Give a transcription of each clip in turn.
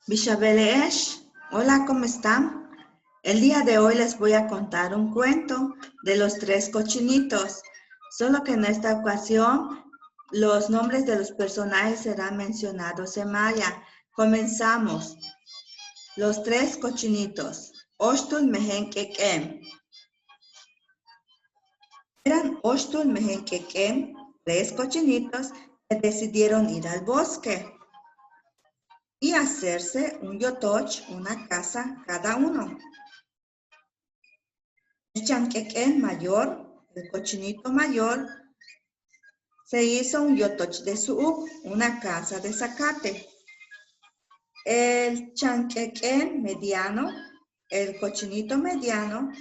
Bishabeleesh, hola, ¿cómo están? El día de hoy les voy a contar un cuento de los tres cochinitos, solo que en esta ocasión los nombres de los personajes serán mencionados en maya. Comenzamos. Los tres cochinitos. Oshtul Mehenkekem. Eran Oshtul Mehenkekem, tres cochinitos que decidieron ir al bosque y hacerse un yotoch, una casa cada uno. El chanquequén mayor, el cochinito mayor, se hizo un yotoch de suuk, una casa de zacate. El chanquequén mediano, el cochinito mediano,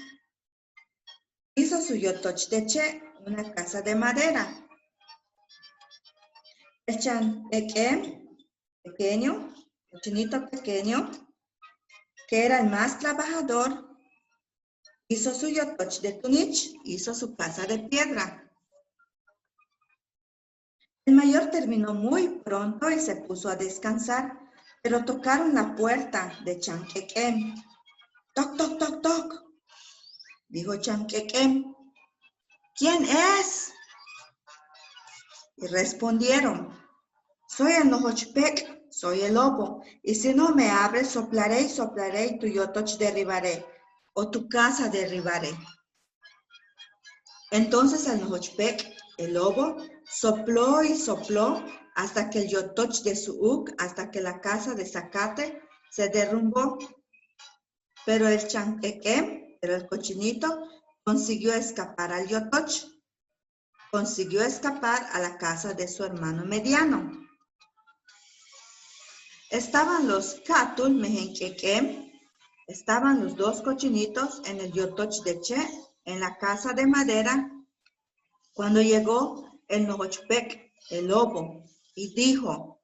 hizo su yotoch de che, una casa de madera. El chanquequén pequeño, cochinito pequeño, que era el más trabajador, hizo su yotoch de tunich, hizo su casa de piedra. El mayor terminó muy pronto y se puso a descansar, pero tocaron la puerta de Chanquequén. Toc, toc, toc, toc, dijo Chanquequén. ¿Quién es? Y respondieron, soy el Nojochpec, soy el lobo, y si no me abres, soplaré y soplaré y tu yotoch derribaré, o tu casa derribaré. Entonces el Nojochpec, el lobo, sopló y sopló hasta que el yotoch de Suuk, hasta que la casa de zacate se derrumbó. Pero el chanquequén, pero el cochinito, consiguió escapar al yotoch. Consiguió escapar a la casa de su hermano mediano. Estaban los catul mehenquequén, estaban los dos cochinitos en el yotoch de Che, en la casa de madera, cuando llegó el Nojochpec, el lobo, y dijo,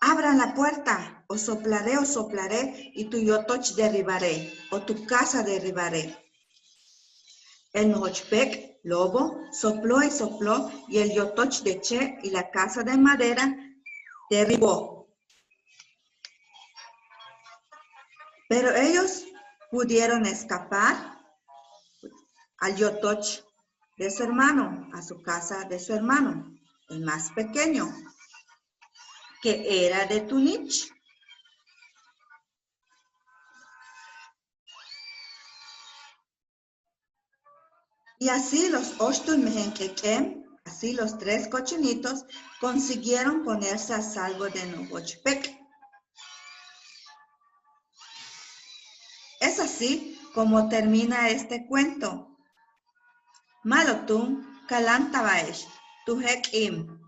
abran la puerta, o soplaré, y tu yotoch derribaré, o tu casa derribaré. El Nojochpec, lobo, sopló y sopló, y el yotoch de Che y la casa de madera derribó. Pero ellos pudieron escapar al yotoch de su hermano, a su casa de su hermano, el más pequeño, que era de Tunich. Y así los Oshtul Mehenquequén, así los tres cochinitos, consiguieron ponerse a salvo de Nojochpec. Es así como termina este cuento. Malotum Kalantabaesh, Tuhek Im.